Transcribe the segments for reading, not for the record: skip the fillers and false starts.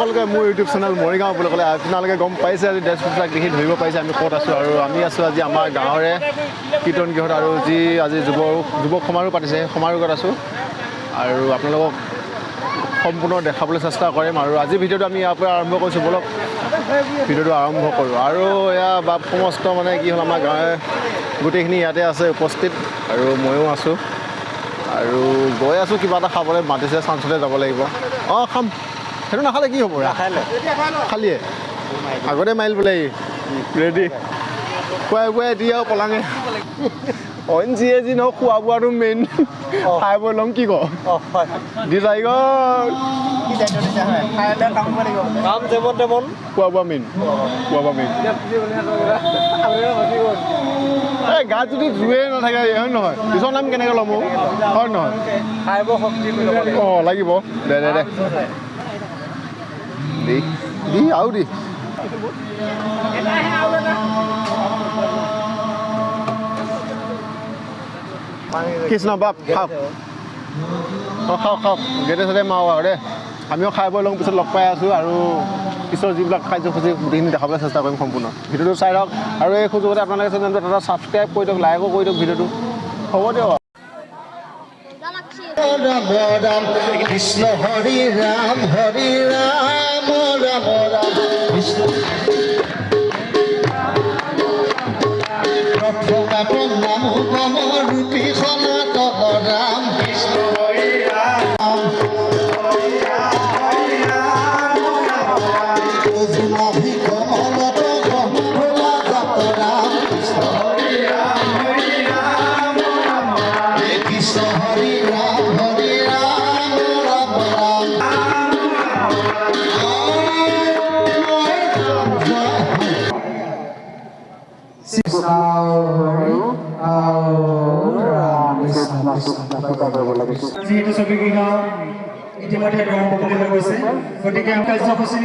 সকলোকে মোৰ YouTube channel Morigaon বুলি ক'লে আপোনালোকে গম পাইছে আজি ড্ৰেছ পোছাক দেখি ধৰিব পাৰিছে আমি ক'ত আছোঁ আৰু আমি আছোঁ আজি আমাৰ গাঁৱৰে কীৰ্তন গৃহত আৰু যি আজি যুৱক সমাৰোহ পাতিছে সেই সমাৰোহত আছোঁ আৰু আপোনালোকক সম্পূৰ্ণ দেখাবলৈ চেষ্টা কৰিম আৰু আজি ভিডিঅ'টো আমি ইয়াৰ পৰা আৰম্ভ কৰিছোঁ ব'লক ভিডিঅ'টো আৰম্ভ কৰোঁ আৰু এয়া বাপ সমস্ত মানে কি হ'ল আমাৰ গাঁৱে গোটেইখিনি ইয়াতে আছে উপস্থিত আৰু ময়ো আছোঁ আৰু গৈ আছোঁ কিবা এটা খাবলৈ মাতিছে চাঞ্চতে যাব লাগিব অঁ খাম সেইটো নাখালে কি হ'ব খালিয়ে আগতে মাৰিল বোলে ৰেডি খুৱাই বুৱাই দি আৰু পলাঙে অইন যিয়ে যি নহওক খোৱা বোৱাটো মেইন খাই বৈ ল'ম কি ক দি যাই খোৱা বোৱা মেইন এই গাত যদি জুয়ে নাথাকে হয় নহয় পিছৰ নাম কেনেকৈ ল'ম হয় নহয় অঁ লাগিব দে দে দে দি দি আৰু দি কৃষ্ণ বাপ খাওক অঁ খাওক খাওক গেটে চেটে মাৰো আৰু দেই আমিও খাই বৈ লওঁ পিছত লগ পাই আছোঁ আৰু পিছৰ যিবিলাক কাৰ্যসূচী গোটেইখিনি দেখাবলৈ চেষ্টা কৰিম সম্পূৰ্ণ ভিডিঅ'টো চাই লওক আৰু এই সুযোগতে আপোনালোকে চেনেলটো এটা ছাবস্ক্ৰাইব কৰি দিয়ক লাইকো কৰি দিয়ক ভিডিঅ'টো হ'ব দিয়ক রাম রাম কৃষ্ণ হরি রাম রাম রাম কৃষ্ণ প্রথম নাম গম রূপী সনাতন রাম কৃষ্ণ হরি রাম অভিনবী কমলত গম ভোলা যত রাম কৃষ্ণ হরি রাম কৃষ্ণ হরি রাম যিহেতু ছবিকেইখন ইতিমধ্যে গ্ৰহণ কৰিবলৈ গৈছে গতিকে কাৰ্যসূচী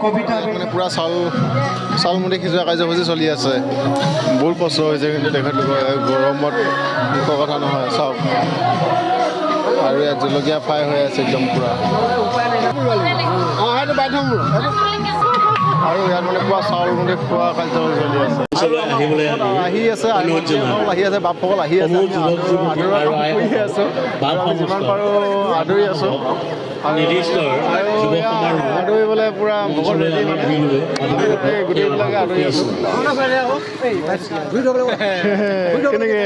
কবিতা মানে পূৰা চাউল মুঠি সিজোৱা কাৰ্যসূচী চলি আছে বহুত কষ্ট হৈছে কিন্তু তেখেতলোকৰ গৰমত মুখৰ কথা নহয় চাওক আৰু ইয়াত জলকীয়া ফ্ৰাই হৈ আছে একদম পূৰা আৰু ইয়াত মানে পূৰা চাউল মুঠি খোৱা কাৰ্যসূচী চলি আছে আহি আছে বাপসকল আহি আছে যিমান পাৰোঁ আদৰি আছোঁ আদৰিবলৈ পূৰা ভকত ৰেডি মানে গোটেইবিলাকে আদৰি আছোঁ কেনেকৈ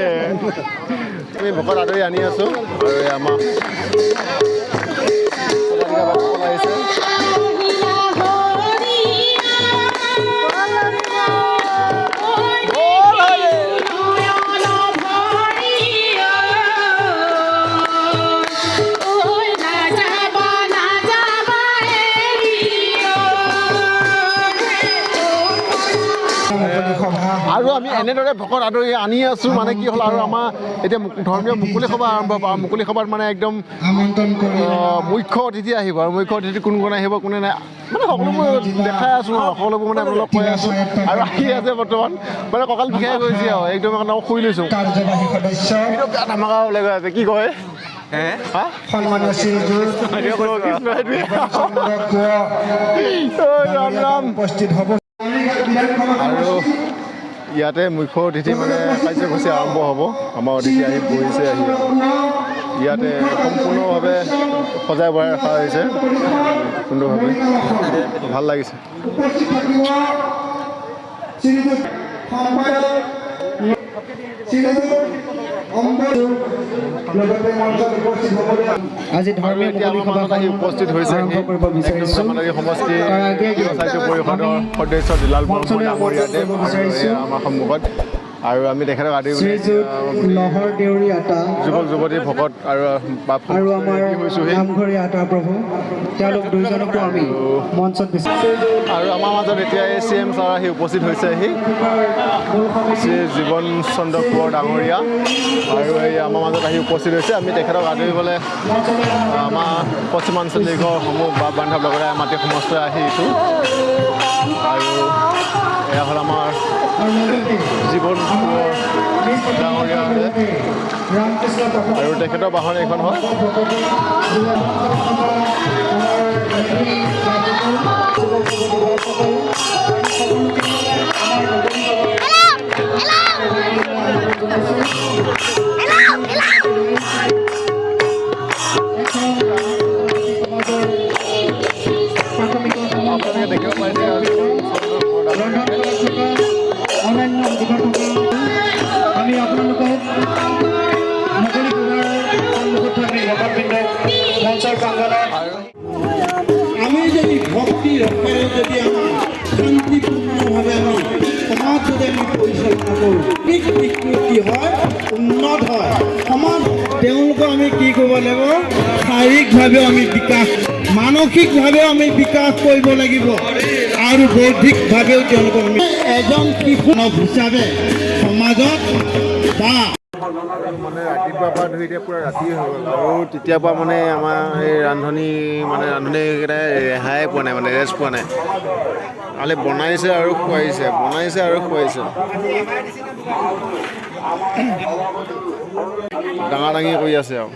আমি ভকত আদৰি আনি আছোঁ আৰু আমাৰ বাপসকল আহিছে আৰু আমি এনেদৰে ভকত আদৰি আনি আছোঁ মানে কি হ'ল আৰু আমাৰ এতিয়া ধৰ্মীয় মুকলি সভা আৰম্ভ হ'ব আৰু মুকলি সভাত মানে একদম মুখ্য অতিথি আহিব আৰু মুখ্য অতিথি কোন কোন আহিব কোনে নাই মানে সকলোবোৰ দেখাই আছোঁ সকলোবোৰ মানে আপোনালোক কৈ আছোঁ আৰু আহি আছে বৰ্তমান মানে কঁকাল বিষাই গৈছে আৰু একদম শুই লৈছোঁ বেয়া ধামাকা ওলাই গৈ আছে কি কয় আৰু ইয়াতে মুখ্য অতিথি মানে কাৰ্যসূচী আৰম্ভ হ'ব আমাৰ অতিথি আহি বহিছে আহি ইয়াতে সম্পূৰ্ণভাৱে সজাই বৰাই ৰখা হৈছে সুন্দৰভাৱে ভাল লাগিছে আজি ধৰ্মীয় আহি উপস্থিত হৈছে সমষ্টি পৰিষদৰ সদস্য দুলাল বৰমুন আমাৰ ইয়াতে আমাৰ সন্মুখত আৰু আমি তেখেতক আদি লহৰ দেউৰী আটা যুৱক যুৱতী ভকত আৰু আৰু আমাৰ নামঘৰী আটা প্ৰভু তেওঁলোক দুইজনকো আমি মঞ্চত আৰু আমাৰ মাজত এতিয়া এই CM ছাৰ আহি উপস্থিত হৈছেহি শ্ৰী জীৱন চন্দ্ৰ কোঁৱৰ ডাঙৰীয়া আৰু এই আমাৰ মাজত আহি উপস্থিত হৈছে আমি তেখেতক আদৰিবলৈ আমাৰ পশ্চিমাঞ্চল লীগৰ সমূহ বাপ বান্ধৱ লগতে মাটি সমষ্টি আহিছোঁ আৰু এয়া হ'ল আমাৰ জীৱন ডাঙৰীয়া আৰু তেখেতৰ বাহন এইখন হয় চেষ্টা কৰোঁ সকলোকে আমাৰ আপোনালোকে দেখিব পাৰিছে অন্যান্য অধিকাৰ থকা আমি আপোনালোকক মুকলি সভাৰ সন্মুখত থাকি লগত পিন্ধক মঞ্চৰ প্ৰাংগণত আমি যদি ভক্তি ৰসেৰে যদি আমি শান্তিপূৰ্ণভাৱে আমি সমাজ যদি আমি পৰিচালনা কৰোঁ দিশটো কি হয় উন্নত হয় সমাজ তেওঁলোকক আমি কি কৰিব লাগিব শাৰীৰিকভাৱেও আমি বিকাশ মানসিকভাৱেও আমি বিকাশ কৰিব লাগিব আৰু বৌদ্ধিকভাৱেও তেওঁলোকক আমি এজন শিশু হিচাপে সমাজত বা মানে ৰাতিপুৱাৰ পৰা ধৰি এতিয়া পূৰা ৰাতিয়ে হৈ গ'ল আৰু তেতিয়াৰ পৰা মানে আমাৰ এই ৰান্ধনীকেইটাই ৰেহাই পোৱা নাই মানে ৰেষ্ট পোৱা নাই খালি বনাইছে আৰু খুৱাইছে ডাঙৰ ডাঙি কৰি আছে আৰু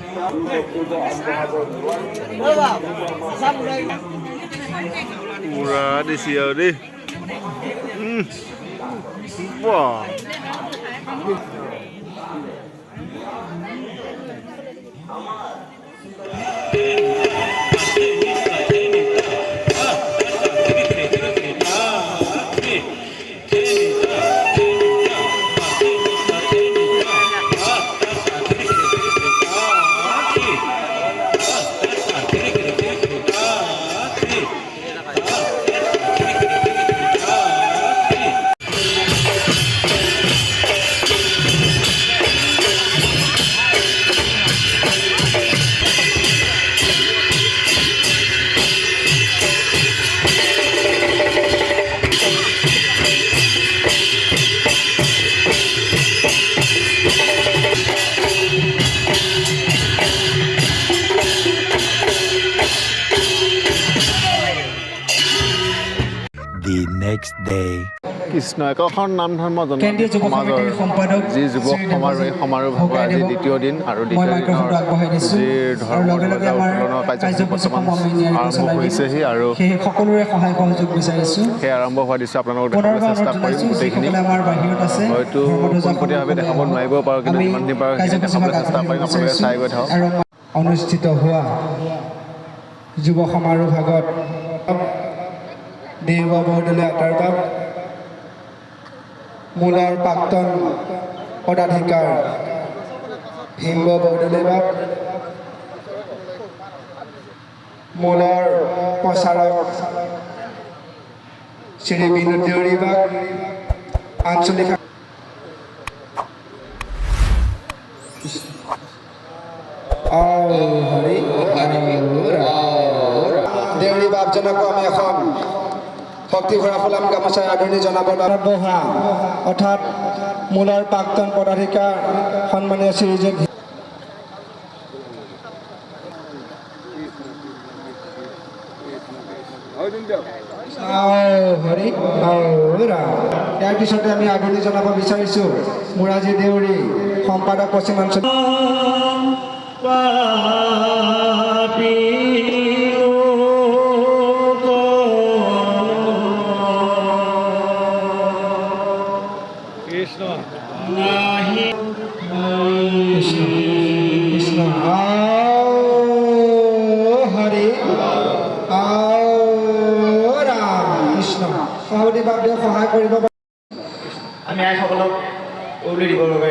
পুৰা দিছে আৰু দেই বাহ The next day. কৃষ্ণ একখন নাম ধৰ্ম কেন্দ্ৰীয় যুৱ সমাজৰ সমিতিৰ সম্পাদক যি যুৱক সমাৰোহ ভাগৰ আজি দ্বিতীয় দিন আৰু দ্বিতীয় দিনৰ যি ধৰ্ম ধ্বজা উত্তোলনৰ কাৰ্যসূচী বৰ্তমান আৰম্ভ হৈছেহি আৰু সেই সকলোৰে সহায় সহযোগ বিচাৰিছোঁ সেই আৰম্ভ হোৱা দৃশ্য আপোনালোকক দেখাবলৈ চেষ্টা কৰিম গোটেইখিনি আমাৰ বাহিৰত আছে হয়তো পোনপটীয়াভাৱে দেখাব নোৱাৰিব পাৰোঁ কিন্তু যিমানখিনি পাৰোঁ সেইখিনি দেখাবলৈ চেষ্টা কৰিম আপোনালোকে চাই গৈ থাকক আৰু অনুষ্ঠিত হোৱা যুৱ সমাৰোহ ভাগত দেৱ বৰদলৈ আঁতৰবাব মূলৰ প্ৰাক্তন পদাধিকাৰ ভীম বৰদলৈ বাপ মূলৰ প্ৰচাৰক শ্ৰী বিনোদ দেউৰী বাপ আঞ্চলিক দেউৰী বাপজনকো আমি এখন ভক্তি ভৰা ফুলাম গামোচাৰ আদৰণি জনাব বহা অৰ্থাৎ মূলৰ প্ৰাক্তন পদাধিকাৰ সন্মানীয় শ্ৰীযুত হৰি ইয়াৰ পিছতে আমি আদৰণি জনাব বিচাৰিছোঁ মুৰাজী দেউৰী সম্পাদক পশ্চিমাঞ্চল কৃষ্ণ হৰি ৰাম কৃষ্ণ সহদেৱ বাপদেৱ সহায় কৰিব আমি আইসকলক উৰুলি দিব বাবে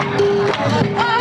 Oh!